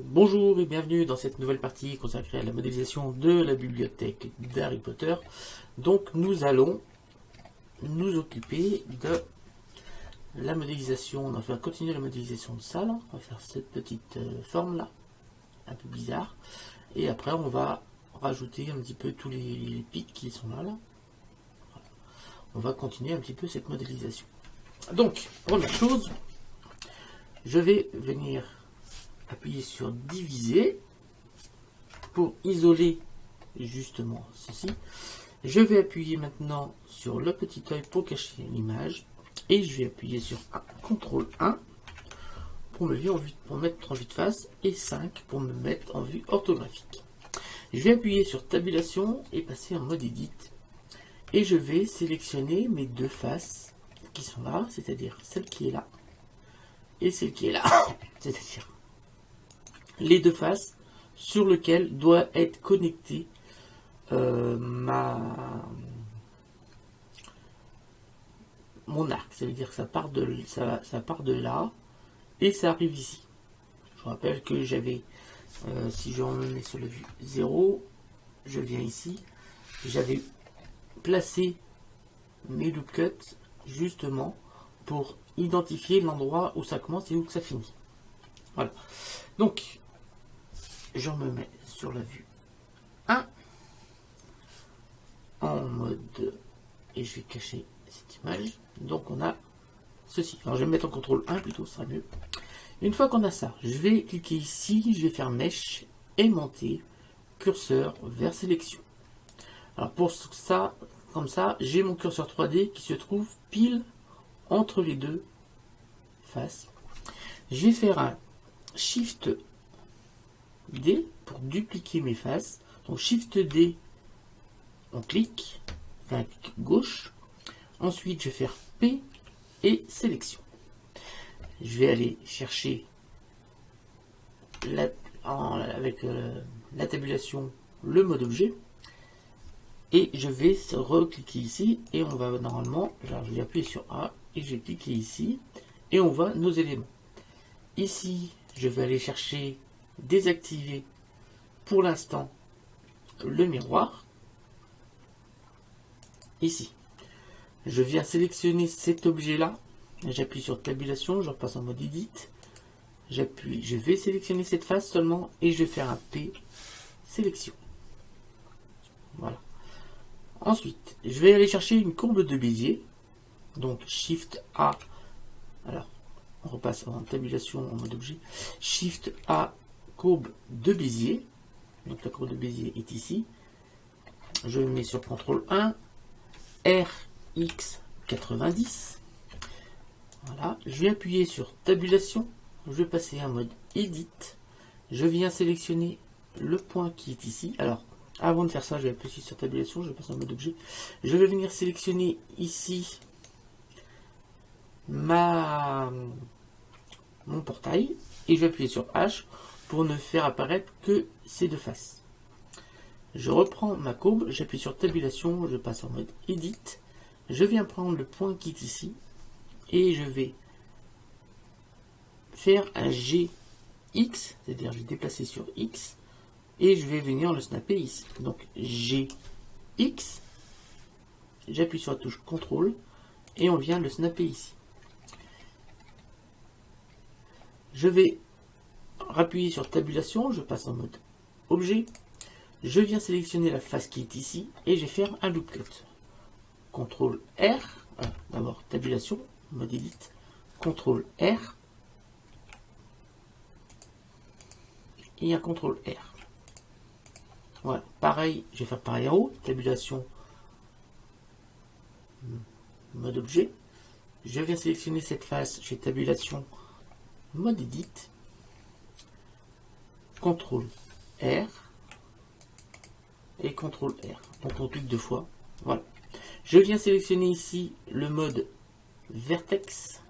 Bonjour et bienvenue dans cette nouvelle partie consacrée à la modélisation de la bibliothèque d'Harry Potter. Donc nous allons nous occuper de la modélisation, on va continuer la modélisation de ça, là. On va faire cette petite forme là, un peu bizarre. Et après on va rajouter un petit peu tous les pics qui sont là. Voilà. On va continuer un petit peu cette modélisation. Donc, première chose, je vais venir appuyer sur diviser pour isoler justement ceci. Je vais appuyer maintenant sur le petit œil pour cacher l'image et je vais appuyer sur CTRL 1 pour me mettre en vue de face et 5 pour me mettre en vue orthographique. Je vais appuyer sur tabulation et passer en mode edit et je vais sélectionner mes deux faces qui sont là, c'est-à-dire celle qui est là et celle qui est là, c'est-à-dire les deux faces sur lesquelles doit être connecté mon arc. Ça veut dire que ça part de là et ça arrive ici. Je vous rappelle que j'avais, si je remets sur la vue 0, je viens ici, j'avais placé mes loop cuts justement pour identifier l'endroit où ça commence et où ça finit. Voilà. Donc, je me mets sur la vue 1 en mode et je vais cacher cette image. Donc on a ceci. Alors je vais me mettre en CTRL 1 plutôt, ce sera mieux. Une fois qu'on a ça, je vais cliquer ici, je vais faire mèche et monter curseur vers sélection. Alors pour ça, comme ça, j'ai mon curseur 3D qui se trouve pile entre les deux faces. Je vais faire un Shift D pour dupliquer mes faces. Donc Shift D, on clique, enfin clic gauche. Ensuite, je vais faire P et sélection. Je vais aller chercher avec la tabulation le mode objet. Et je vais recliquer ici et on va normalement, alors je vais appuyer sur A et je vais cliquer ici et on voit nos éléments. Ici, je vais aller chercher désactiver pour l'instant le miroir. Ici, je viens sélectionner cet objet là, j'appuie sur tabulation, je repasse en mode edit, j'appuie, je vais sélectionner cette face seulement et je vais faire un P sélection. Voilà. Ensuite, je vais aller chercher une courbe de Bézier, donc Shift A, alors on repasse en tabulation en mode objet, Shift A, courbe de Bézier, donc la courbe de Bézier est ici, je mets sur CTRL 1, RX90, voilà, je vais appuyer sur tabulation, je vais passer en mode edit, je viens sélectionner le point qui est ici, alors avant de faire ça, je vais appuyer sur tabulation, je passe en mode objet, je vais venir sélectionner ici mon portail et je vais appuyer sur H pour ne faire apparaître que ces deux faces. Je reprends ma courbe, j'appuie sur tabulation, je passe en mode edit, je viens prendre le point qui est ici et je vais faire un GX, c'est-à-dire je vais déplacer sur X et je vais venir le snapper ici. Donc GX, j'appuie sur la touche CTRL et on vient le snapper ici. Je vais appuyer sur tabulation, je passe en mode objet, je viens sélectionner la face qui est ici et je vais faire un loop cut. CTRL R, d'abord tabulation, mode edit, CTRL R et un CTRL R. Voilà, pareil, je vais faire pareil en haut, tabulation, mode objet, je viens sélectionner cette face, je fais tabulation, mode edit, CTRL R et CTRL R. Donc on clique deux fois. Voilà. Je viens sélectionner ici le mode vertex.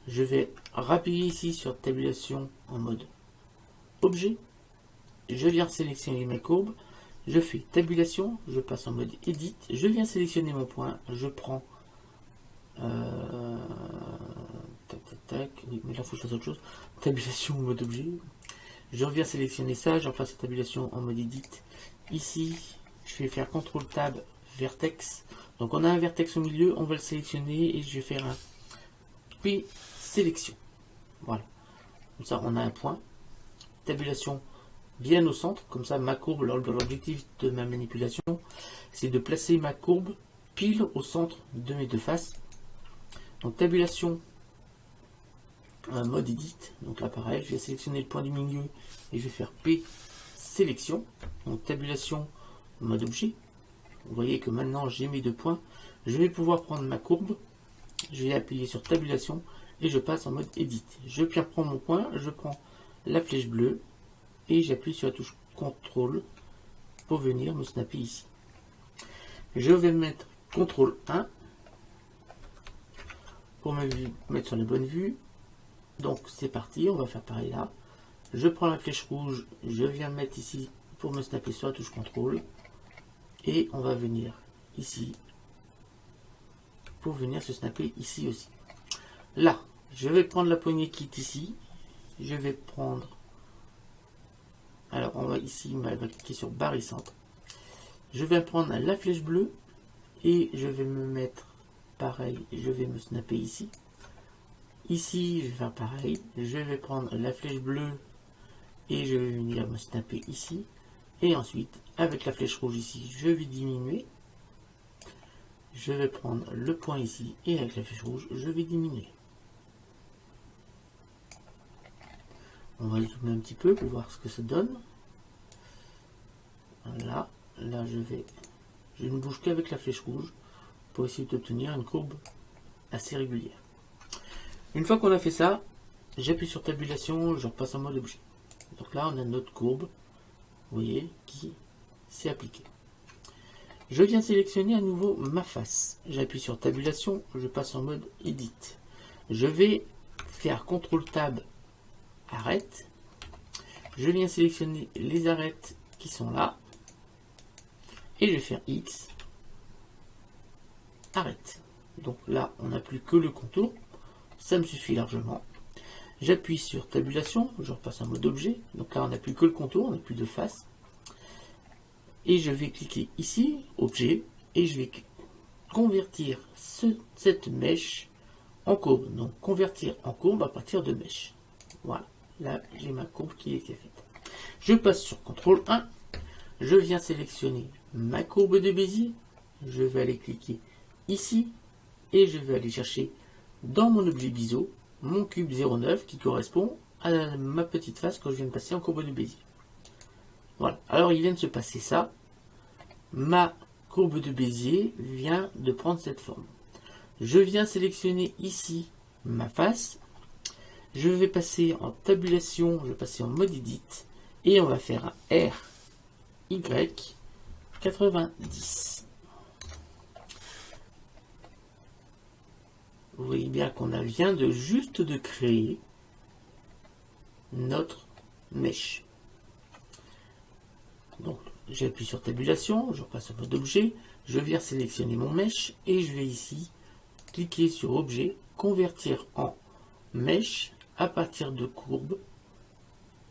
Je vais appuyer ici sur tabulation en mode objet. Je viens sélectionner mes courbes. Je fais tabulation. Je passe en mode edit. Je viens sélectionner mon point. Je prends tac, tac, tac. Mais là, il faut que je fasse autre chose. Tabulation en mode objet. Je reviens sélectionner ça, je repasse la tabulation en mode edit. Ici, je vais faire CTRL Tab vertex. Donc on a un vertex au milieu, on va le sélectionner et je vais faire un P sélection. Voilà. Comme ça, on a un point. Tabulation bien au centre. Comme ça, ma courbe, l'objectif de ma manipulation, c'est de placer ma courbe pile au centre de mes deux faces. Donc tabulation mode edit. Donc là, pareil, je vais sélectionner le point du milieu et je vais faire P sélection. Donc tabulation mode objet. Vous voyez que maintenant j'ai mes deux points. Je vais pouvoir prendre ma courbe. Je vais appuyer sur tabulation et je passe en mode edit. Je prends mon point, je prends la flèche bleue et j'appuie sur la touche CTRL pour venir me snapper ici. Je vais mettre CTRL 1 pour me mettre sur la bonne vue. Donc c'est parti, on va faire pareil là. Je prends la flèche rouge, je viens mettre ici pour me snapper sur la touche CTRL. Et on va venir ici pour venir se snapper ici aussi. Là, je vais prendre la poignée qui est ici. Je vais prendre... Alors, on va ici, on va cliquer sur barre et centre. Je vais prendre la flèche bleue et je vais me mettre pareil. Je vais me snapper ici. Ici, je vais faire pareil. Je vais prendre la flèche bleue et je vais venir me snapper ici. Et ensuite, avec la flèche rouge ici, je vais diminuer. Je vais prendre le point ici et avec la flèche rouge, je vais diminuer. On va zoomer un petit peu pour voir ce que ça donne. Voilà, là je ne bouge qu'avec la flèche rouge pour essayer d'obtenir une courbe assez régulière. Une fois qu'on a fait ça, j'appuie sur tabulation, je repasse en mode objet. Donc là, on a notre courbe, vous voyez, qui s'est appliquée. Je viens sélectionner à nouveau ma face. J'appuie sur tabulation, je passe en mode edit. Je vais faire CTRL Tab arrête. Je viens sélectionner les arêtes qui sont là. Et je vais faire X. Arrête. Donc là, on n'a plus que le contour. Ça me suffit largement. J'appuie sur tabulation, je repasse en mode objet. Donc là, on n'a plus que le contour, on n'a plus de face. Et je vais cliquer ici, objet, et je vais convertir cette mèche en courbe. Donc convertir en courbe à partir de mèche. Voilà, là j'ai ma courbe qui a été faite. Je passe sur CTRL 1, je viens sélectionner ma courbe de Bézier, je vais aller cliquer ici, et je vais aller chercher dans mon objet biseau, mon cube 09 qui correspond à ma petite face que je viens de passer en courbe de Bézier. Voilà, alors il vient de se passer ça. Ma courbe de Bézier vient de prendre cette forme. Je viens sélectionner ici ma face. Je vais passer en tabulation, je vais passer en mode edit. Et on va faire un RY 90. Vous voyez bien qu'on vient de juste de créer notre mèche. Donc, j'appuie sur tabulation, je repasse en mode objet, je viens sélectionner mon mèche et je vais ici cliquer sur objet, convertir en mèche à partir de courbe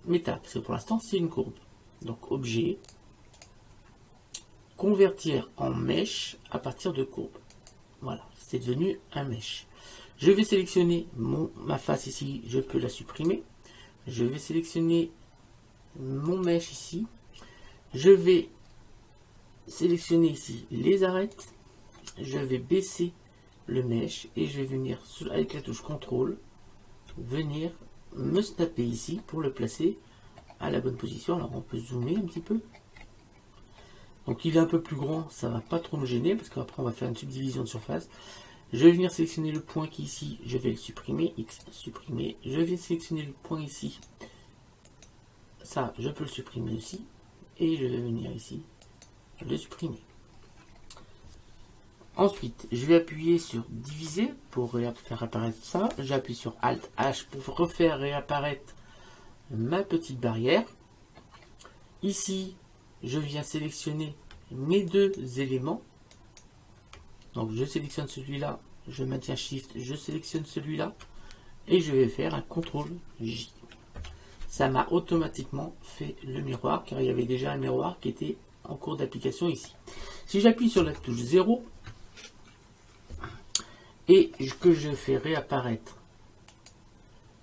méta, parce que pour l'instant c'est une courbe. Donc objet, convertir en mèche à partir de courbe. Voilà, c'est devenu un mèche. Je vais sélectionner ma face ici, je peux la supprimer. Je vais sélectionner mon mèche ici. Je vais sélectionner ici les arêtes. Je vais baisser le mèche et je vais venir avec la touche CTRL venir me snapper ici pour le placer à la bonne position. Alors on peut zoomer un petit peu. Donc il est un peu plus grand, ça va pas trop me gêner parce qu'après on va faire une subdivision de surface. Je vais venir sélectionner le point qui est ici, je vais le supprimer, X supprimer. Je vais sélectionner le point ici. Ça, je peux le supprimer aussi. Et je vais venir ici, le supprimer. Ensuite, je vais appuyer sur diviser pour faire apparaître ça. J'appuie sur Alt H pour refaire réapparaître ma petite barrière. Ici, je viens sélectionner mes deux éléments. Donc, je sélectionne celui-là, je maintiens Shift, je sélectionne celui-là et je vais faire un CTRL J. ça m'a automatiquement fait le miroir, car il y avait déjà un miroir qui était en cours d'application ici. Si j'appuie sur la touche 0 et que je fais réapparaître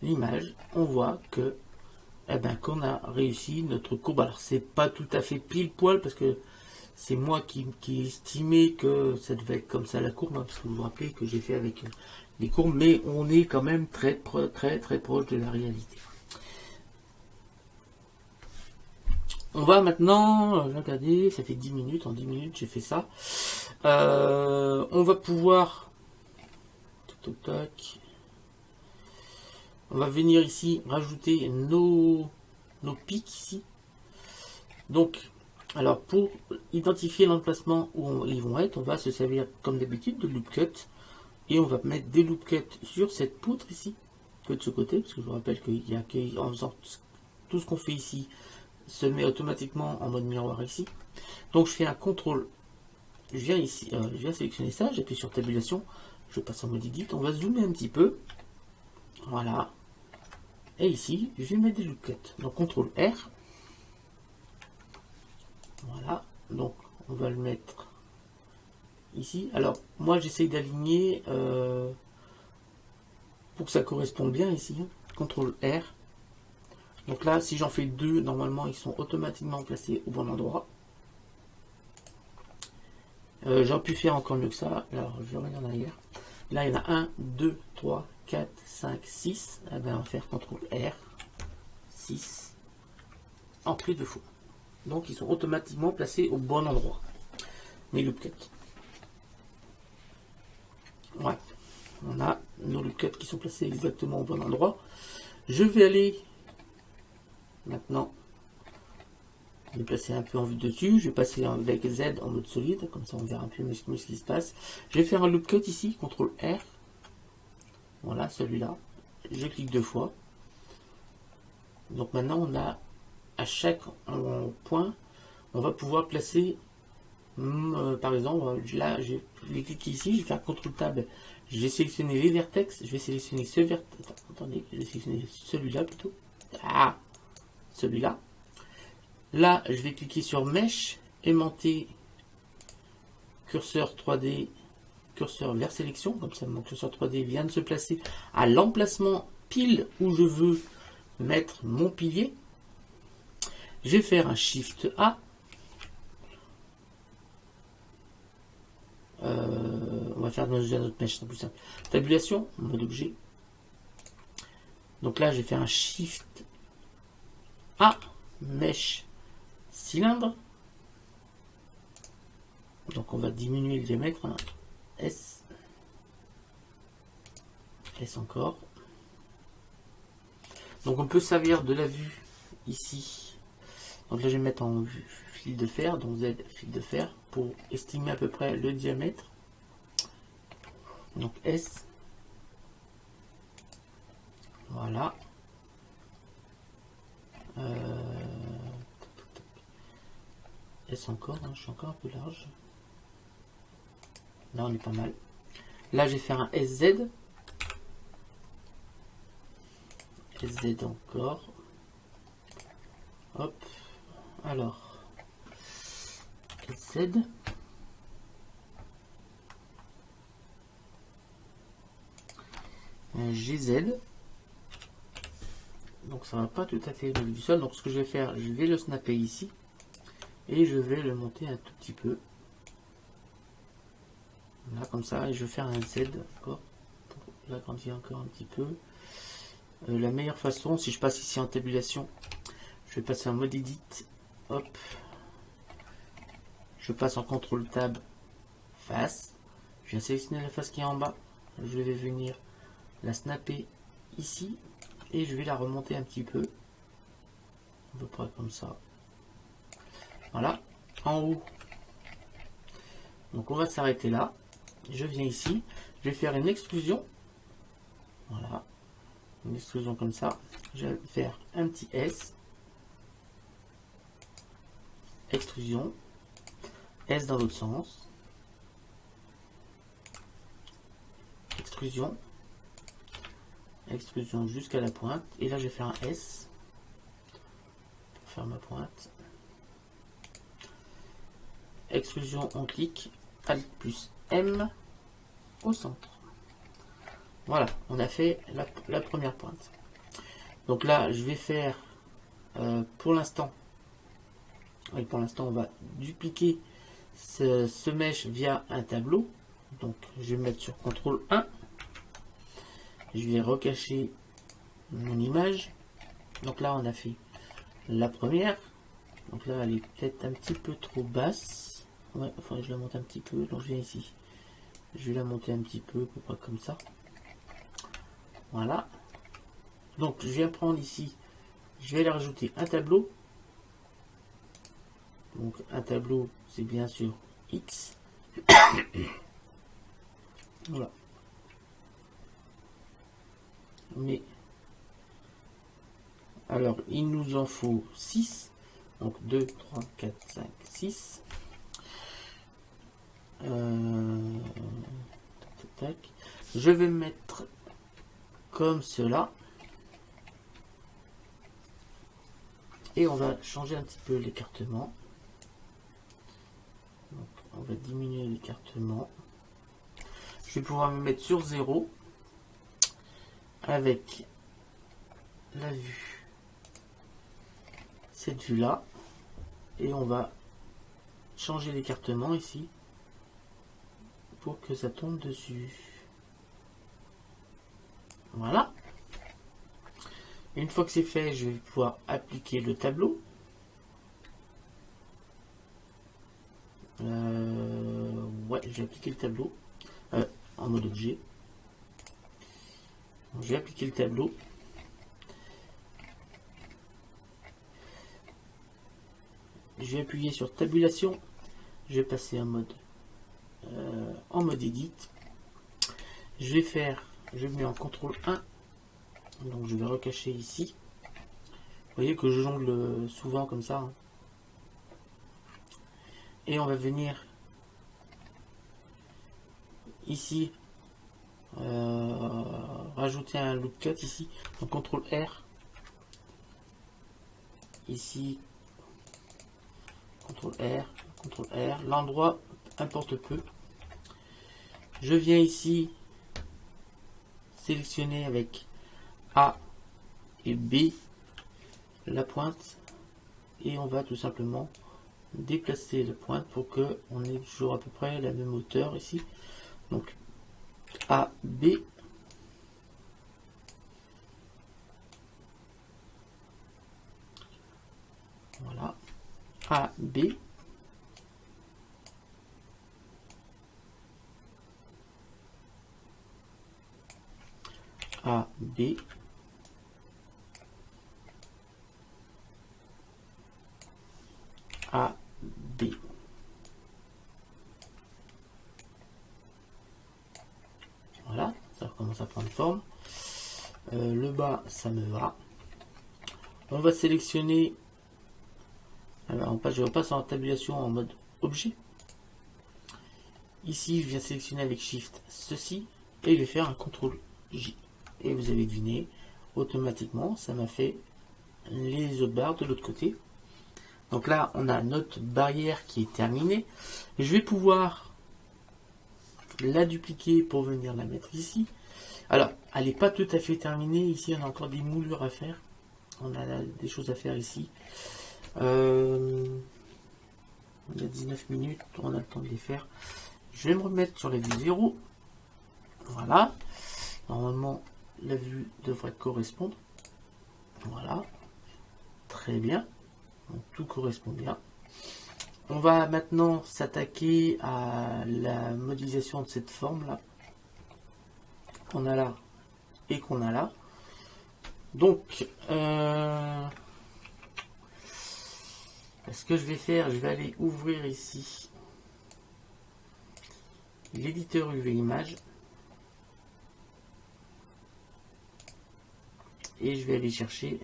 l'image, on voit que qu'on a réussi notre courbe. Alors c'est pas tout à fait pile poil parce que c'est moi qui estimais que ça devait être comme ça la courbe, hein, parce que vous vous rappelez que j'ai fait avec les courbes, mais on est quand même très proche de la réalité. On va maintenant, regardez, ça fait 10 minutes, en 10 minutes j'ai fait ça. On va pouvoir, on va venir ici rajouter nos pics ici. Donc, alors pour identifier l'emplacement où ils vont être, on va se servir comme d'habitude de loop cut. Et on va mettre des loop cuts sur cette poutre ici, que de ce côté, parce que je vous rappelle qu'il y a qu'en faisant tout ce qu'on fait ici, se met automatiquement en mode miroir ici. Donc je fais un contrôle, je viens ici, je viens sélectionner ça, j'appuie sur tabulation, je passe en mode edit, on va zoomer un petit peu, voilà, et ici je vais mettre des loop cuts, donc contrôle R, voilà, donc on va le mettre ici. Alors moi j'essaye d'aligner pour que ça corresponde bien ici, contrôle R. Donc là, si j'en fais deux, normalement, ils sont automatiquement placés au bon endroit. J'aurais pu faire encore mieux que ça. Alors, je vais revenir en arrière. Là, il y en a 1, 2, 3, 4, 5, 6. Eh bien, on va faire CTRL R. 6. Entrée de fois. Donc, ils sont automatiquement placés au bon endroit. Mes loop cuts. Ouais. On a nos loop cuts qui sont placés exactement au bon endroit. Je vais aller maintenant je vais passer un peu en vue dessus, je vais passer avec Z en mode solide, comme ça on verra un peu mieux ce qui se passe. Je vais faire un loop cut ici, CTRL R, voilà celui-là, je clique deux fois. Donc maintenant on a à chaque point, on va pouvoir placer, par exemple, là je vais cliquer ici, je vais faire CTRL Tab, je vais sélectionner les vertex, je vais sélectionner ce vertex, attendez, je vais sélectionner celui-là plutôt, celui-là. Là, je vais cliquer sur Mesh, aimanter curseur 3D, curseur vers sélection, comme ça mon curseur 3D vient de se placer à l'emplacement pile où je veux mettre mon pilier. Je vais faire un Shift A. On va faire dans un autre Mesh, c'est plus simple. Tabulation, mode objet. Donc là, je vais faire un Shift A, Mesh, cylindre. Donc on va diminuer le diamètre, hein. S encore. Donc on peut servir de la vue ici. Donc là je vais mettre en vue fil de fer, donc Z fil de fer, pour estimer à peu près le diamètre. Donc S. Voilà. S encore, hein, je suis encore un peu large. Là on est pas mal. Là je vais faire un SZ. SZ encore. Hop. Alors. SZ. GZ. Donc ça va pas tout à fait au niveau du sol. Donc ce que je vais faire, je vais le snapper ici. Et je vais le monter un tout petit peu. Là comme ça. Et je vais faire un Z encore. Pour l'agrandir encore un petit peu. La meilleure façon, si je passe ici en tabulation, je vais passer en mode edit. Hop. Je passe en CTRL Tab face. Je viens sélectionner la face qui est en bas. Je vais venir la snapper ici. Et je vais la remonter un petit peu. À peu près comme ça. Voilà. En haut. Donc on va s'arrêter là. Je viens ici. Je vais faire une extrusion. Voilà. Une extrusion comme ça. Je vais faire un petit S. Extrusion. S dans l'autre sens. Extrusion. Extrusion jusqu'à la pointe. Et là, je vais faire un S. faire ma pointe. Extrusion, on clique, Alt plus M au centre. Voilà, on a fait la première pointe. Donc là, je vais faire pour l'instant, on va dupliquer ce mesh via un tableau. Donc je vais mettre sur CTRL 1. Je vais recacher mon image. Donc là, on a fait la première. Donc là, elle est peut-être un petit peu trop basse. Ouais, enfin, je la monte un petit peu. Donc je viens ici. Je vais la monter un petit peu, à peu près comme ça. Voilà. Donc je viens prendre ici. Je vais aller rajouter un tableau. Donc un tableau, c'est bien sûr X. Voilà. Mais alors, il nous en faut 6. Donc 2, 3, 4, 5, 6. Tac. Je vais mettre comme cela. Et on va changer un petit peu l'écartement. Donc, on va diminuer l'écartement. Je vais pouvoir me mettre sur 0 avec la vue, cette vue là, et on va changer l'écartement ici pour que ça tombe dessus. Voilà. Une fois que c'est fait, je vais pouvoir appliquer le tableau. Ouais, je vais appliquer le tableau en mode objet. Donc, je vais appliquer le tableau. Je vais appuyer sur tabulation. Je vais passer en mode edit. Je vais mettre en CTRL 1. Donc je vais recacher ici. Vous voyez que je jongle souvent comme ça. Hein. Et on va venir ici rajouter un loop cut ici. Donc CTRL R. Ici. CTRL R. CTRL R. L'endroit importe peu. Je viens ici sélectionner avec A et B la pointe et on va tout simplement déplacer la pointe pour que on ait toujours à peu près la même hauteur ici. Donc A, B. Voilà. A, B. A, B. A, B. Voilà, ça commence à prendre forme. Le bas, ça me va. On va sélectionner. Alors, je repasse en tabulation en mode objet. Ici, je viens sélectionner avec Shift ceci et je vais faire un CTRL J. Et vous avez deviné, automatiquement, ça m'a fait les autres barres de l'autre côté. Donc là, on a notre barrière qui est terminée. Je vais pouvoir la dupliquer pour venir la mettre ici. Alors, elle n'est pas tout à fait terminée. Ici, on a encore des moulures à faire. On a des choses à faire ici. Il y a 19 minutes, on a le temps de les faire. Je vais me remettre sur la vue 0. Voilà. Normalement, la vue devrait correspondre. Voilà. Très bien. Donc, tout correspond bien. On va maintenant s'attaquer à la modélisation de cette forme-là. Qu'on a là et qu'on a là. Donc, ce que je vais faire, je vais aller ouvrir ici l'éditeur UV Image. Et je vais aller chercher,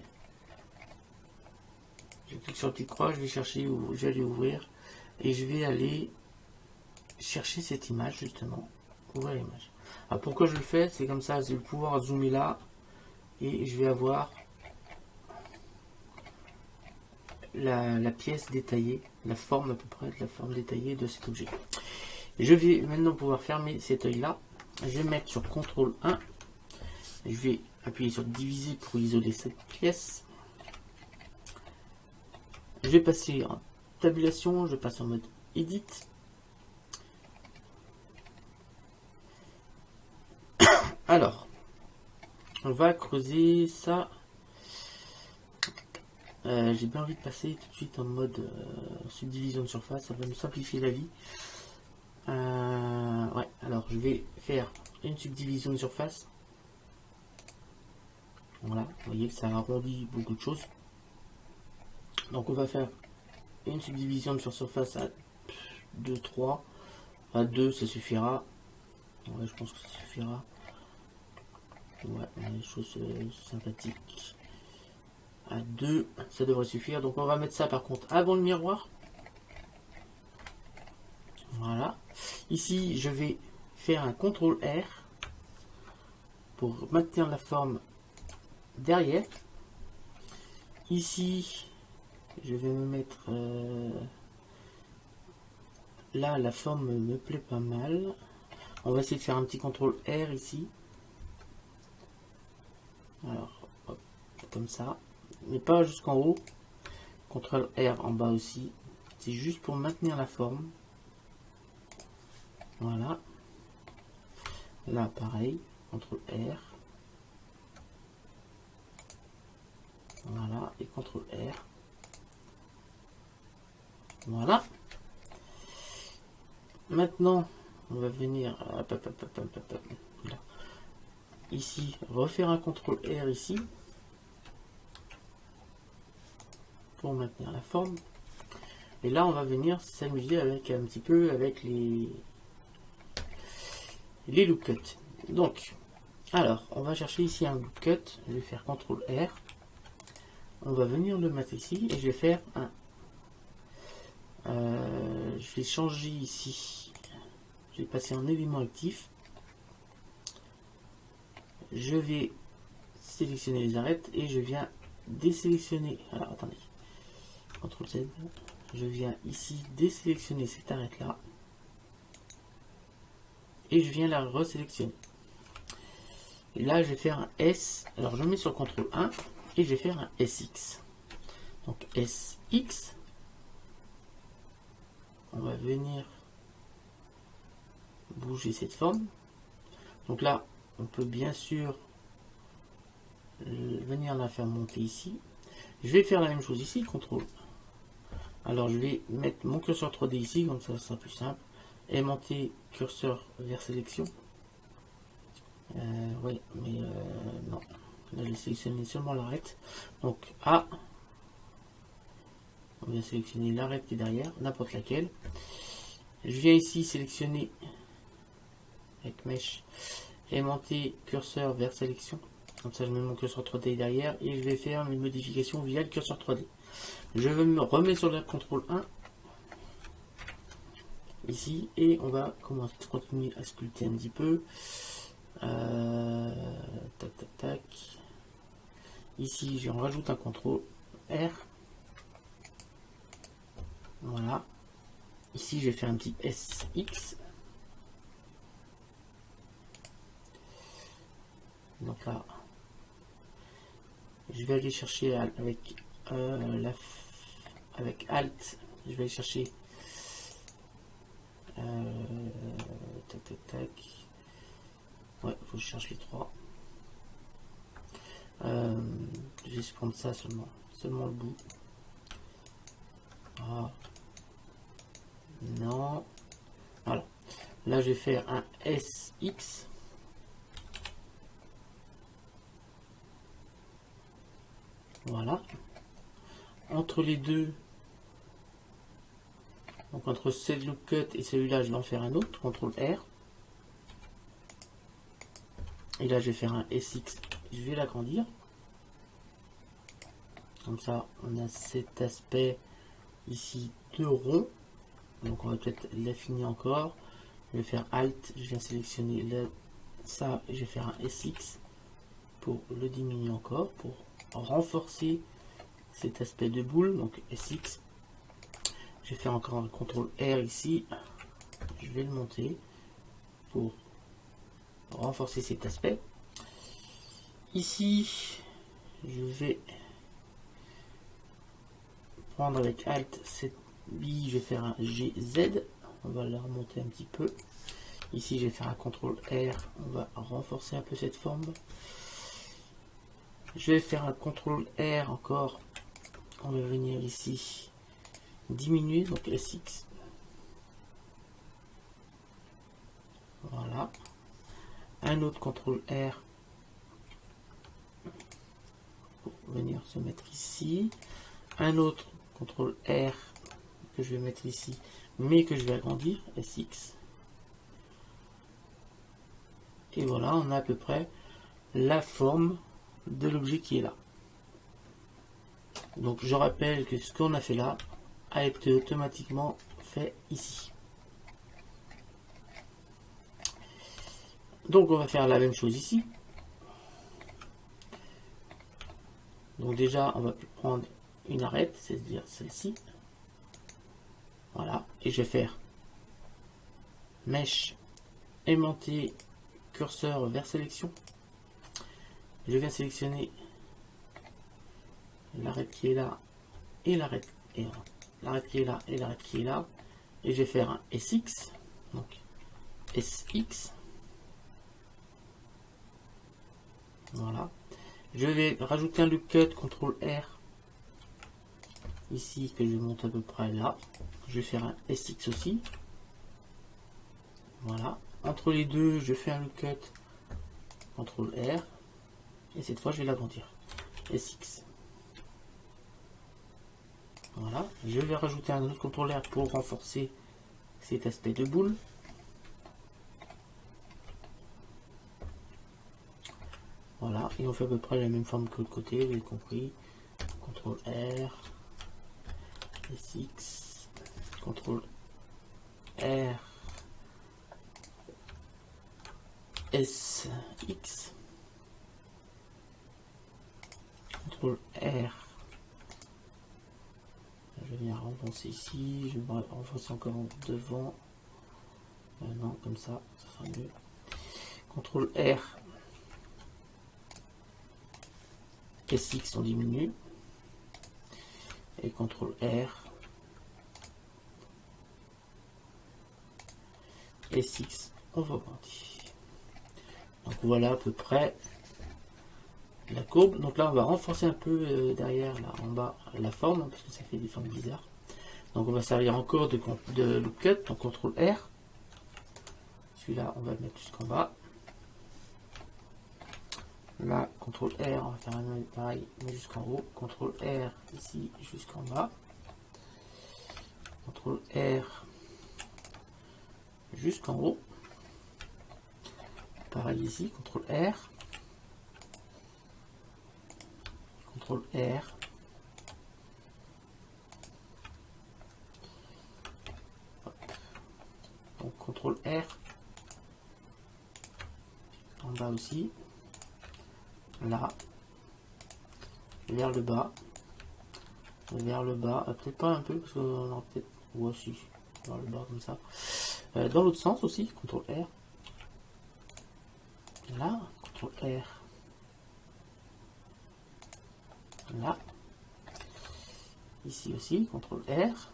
je clique sur la petite croix, je vais chercher, je vais aller ouvrir et je vais aller chercher cette image justement, ouvrir l'image. Alors pourquoi je le fais, c'est comme ça, je vais pouvoir zoomer là et je vais avoir la pièce détaillée, la forme à peu près de la forme détaillée de cet objet. Je vais maintenant pouvoir fermer cet œil là. Je vais mettre sur CTRL 1. Je vais appuyer sur diviser pour isoler cette pièce. Je vais passer en tabulation, je passe en mode edit. Alors, on va creuser ça. J'ai bien envie de passer tout de suite en mode subdivision de surface, ça va nous simplifier la vie. Ouais, alors je vais faire une subdivision de surface. Voilà, vous voyez que ça arrondit beaucoup de choses. Donc on va faire une subdivision de surface à 2, 3. À 2, ça suffira. Ouais, je pense que ça suffira. Ouais, on a des choses sympathiques. À 2, ça devrait suffire. Donc on va mettre ça par contre avant le miroir. Voilà. Ici, je vais faire un CTRL R pour maintenir la forme derrière. Ici, je vais me mettre là, la forme me plaît pas mal. On va essayer de faire un petit CTRL R ici. Alors, hop, comme ça. Mais pas jusqu'en haut. CTRL R en bas aussi. C'est juste pour maintenir la forme. Voilà. Là, pareil. CTRL R. Voilà. Et CTRL R. Voilà. Maintenant, on va venir là. Ici, refaire un CTRL R ici. Pour maintenir la forme. Et là, on va venir s'amuser avec un petit peu avec les loop cuts. Donc, alors, on va chercher ici un loop cut. Je vais faire CTRL R. On va venir le mettre ici et je vais faire un. Je vais changer ici. Je vais passer en élément actif. Je vais sélectionner les arêtes et je viens désélectionner. Alors, attendez. CTRL Z. Je viens ici désélectionner cette arête là. Et je viens la resélectionner. Et là, je vais faire un S. Alors, je mets sur CTRL 1 et je vais faire un SX. Donc, SX. On va venir bouger cette forme. Donc là, on peut bien sûr venir la faire monter ici. Je vais faire la même chose ici, CTRL. Alors, je vais mettre mon curseur 3D ici, comme ça, ça sera plus simple. Aimanter curseur vers sélection. Oui, mais non. Là, je sélectionne seulement l'arête. Donc A. On vient sélectionner l'arête qui est derrière, n'importe laquelle. Je viens ici sélectionner avec mèche. Aimanter curseur vers sélection. Comme ça, je mets mon curseur 3D derrière et je vais faire une modification via le curseur 3D. Je me remets sur la CTRL 1. Ici et on va continuer à sculpter un petit peu. Tac tac tac. Ici je rajoute un CTRL R. Voilà. Ici je vais faire un petit SX. Donc là je vais aller chercher avec avec Alt. Je vais aller chercher tac tac tac. Ouais, faut que je cherche les trois. Je vais juste prendre ça seulement le bout. Ah. Non. Voilà. Là, je vais faire un SX. Voilà. Entre les deux, donc entre cette loop cut et celui-là, je vais en faire un autre. CTRL R. Et là, je vais faire un SX. Je vais l'agrandir. Comme ça, on a cet aspect ici de rond. Donc, on va peut-être l'affiner encore. Je vais faire Alt. Je viens sélectionner ça. Et je vais faire un SX pour le diminuer encore. Pour renforcer cet aspect de boule, donc SX. Je vais faire encore un CTRL R ici. Je vais le monter pour renforcer cet aspect. Ici, je vais prendre avec Alt cette bille, je vais faire un GZ. On va la remonter un petit peu. Ici, je vais faire un CTRL R. On va renforcer un peu cette forme. Je vais faire un CTRL R encore. On va venir ici diminuer, donc SX. Voilà. Un autre CTRL R pour venir se mettre ici. Un autre CTRL R que je vais mettre ici, mais que je vais agrandir, SX. Et voilà, on a à peu près la forme de l'objet qui est là. Donc je rappelle que ce qu'on a fait là a été automatiquement fait ici. Donc on va faire la même chose ici. Donc déjà on va prendre une arête, c'est-à-dire celle-ci. Voilà, et je vais faire mèche aimanté curseur vers sélection. Je viens sélectionner l'arête qui est là et l'arête qui est là et l'arête qui est là, et je vais faire un SX, donc SX. Voilà, je vais rajouter un loop cut, CTRL R ici, que je monte à peu près là. Je vais faire un SX aussi. Voilà, entre les deux je fais un loop cut, CTRL R, et cette fois je vais l'agrandir, SX. Voilà, je vais rajouter un autre CTRL R pour renforcer cet aspect de boule. Voilà, et on fait à peu près la même forme que l'autre côté, vous avez compris. CTRL R, SX, CTRL R, SX, CTRL R. Je vais venir renforcer ici, je vais renforcer encore devant. Non, comme ça sera mieux. CTRL R, SX on diminue, et CTRL R, SX on va augmenter. Donc voilà à peu près la courbe. Donc là on va renforcer un peu derrière, là en bas, la forme, parce que ça fait des formes bizarres. Donc on va servir encore de loop cut, donc CTRL R. Celui-là on va le mettre jusqu'en bas. Là, CTRL R, on va faire un pareil, mais jusqu'en haut. CTRL R ici jusqu'en bas. CTRL R jusqu'en haut. Pareil ici, CTRL R. CTRL R. Hop. Donc CTRL R. En bas aussi. Là. Vers le bas. Vers le bas. Peut-être pas un peu, parce qu'on aura peut-être. Ouais, si. Vers le bas, comme ça. Dans l'autre sens aussi, CTRL R. Là, CTRL R. Là. Ici aussi, CTRL R.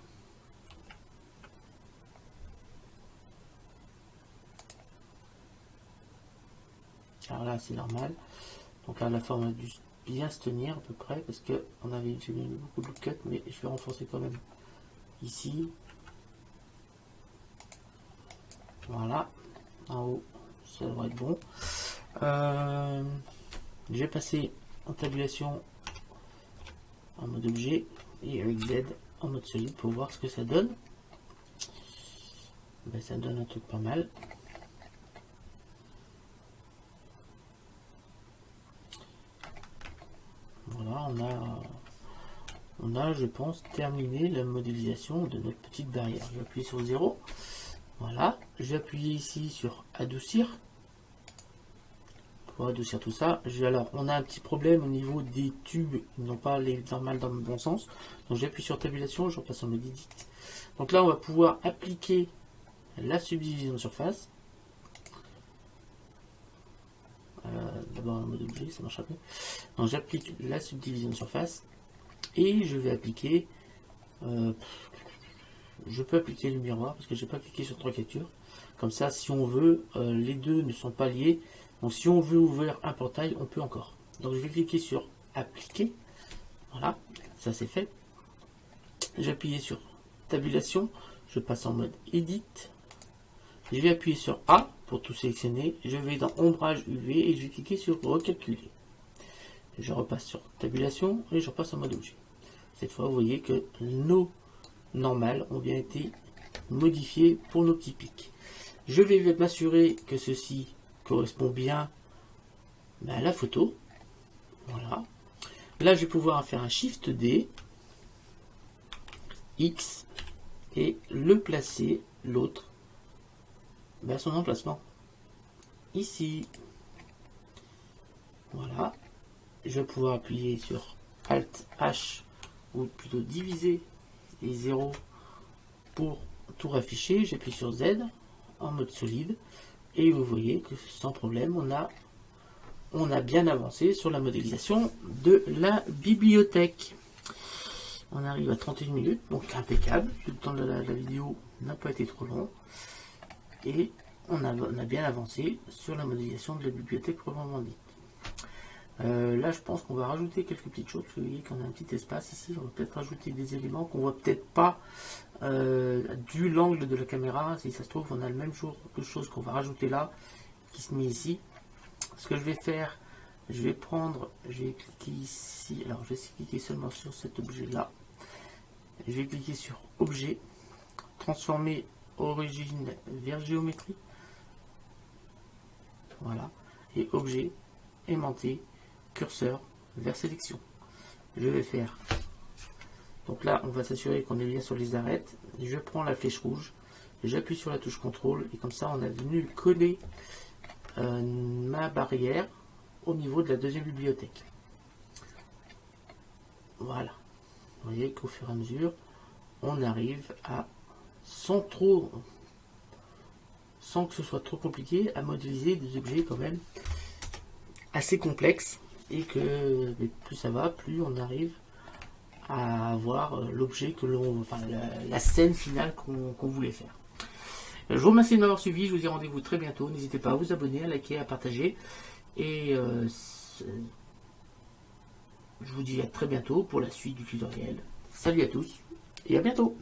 Alors là, c'est normal. Donc là, la forme a dû bien se tenir à peu près, parce que j'ai mis beaucoup de loop cut, mais je vais renforcer quand même ici. Voilà. En haut, ça devrait être bon. Je vais passer en tabulation en mode objet et avec Z en mode solide pour voir ce que ça donne. Ben, ça donne un truc pas mal. Voilà, on a, je pense, terminé la modélisation de notre petite barrière. Je vais appuyer sur 0. Voilà, je vais appuyer ici sur adoucir pour adoucir tout ça. Alors, on a un petit problème au niveau des tubes, ils n'ont pas les normales dans le bon sens. Donc j'appuie sur tabulation, je repasse en mode edit. Donc là, on va pouvoir appliquer la subdivision de surface. D'abord en mode objet, ça marche après. Donc j'applique la subdivision de surface et je vais appliquer. Je peux appliquer le miroir parce que j'ai pas cliqué sur 3 captures. Comme ça, si on veut, les deux ne sont pas liés. Donc si on veut ouvrir un portail, on peut encore. Donc je vais cliquer sur appliquer. Voilà, ça c'est fait. J'appuie sur tabulation. Je passe en mode edit. Je vais appuyer sur A pour tout sélectionner. Je vais dans ombrage UV et je vais cliquer sur recalculer. Je repasse sur tabulation et je repasse en mode objet. Cette fois, vous voyez que nos normales ont bien été modifiées pour nos petits pics. Je vais m'assurer que ceci correspond bien à la photo. Voilà. Là, je vais pouvoir faire un Shift D, X, et le placer, l'autre, à son emplacement. Ici. Voilà. Je vais pouvoir appuyer sur Alt H, ou plutôt diviser les 0 pour tout afficher. J'appuie sur Z en mode solide. Et vous voyez que sans problème, on a bien avancé sur la modélisation de la bibliothèque. On arrive à 31 minutes, donc impeccable. Le temps de la vidéo n'a pas été trop long. Et on a bien avancé sur la modélisation de la bibliothèque proprement dite. Là, je pense qu'on va rajouter quelques petites choses. Vous voyez qu'on a un petit espace ici. On va peut-être rajouter des éléments qu'on voit peut-être pas du l'angle de la caméra. Si ça se trouve, on a le même genre de choses qu'on va rajouter là, qui se met ici. Ce que je vais faire, je vais cliquer ici. Alors, je vais cliquer seulement sur cet objet-là. Je vais cliquer sur objet, transformer origine vers géométrie. Voilà. Et objet, aimanté, curseur vers sélection. Je vais faire. Donc là, on va s'assurer qu'on est bien sur les arêtes. Je prends la flèche rouge, j'appuie sur la touche contrôle et comme ça, on a venu coller ma barrière au niveau de la deuxième bibliothèque. Voilà. Vous voyez qu'au fur et à mesure, on arrive à, sans que ce soit trop compliqué, à modéliser des objets quand même assez complexes et que plus ça va, plus on arrive à avoir l'objet que l'on, enfin la scène finale qu'on voulait faire. Je vous remercie de m'avoir suivi, je vous dis rendez-vous très bientôt. N'hésitez pas à vous abonner, à liker, à partager et je vous dis à très bientôt pour la suite du tutoriel. Salut à tous et à bientôt.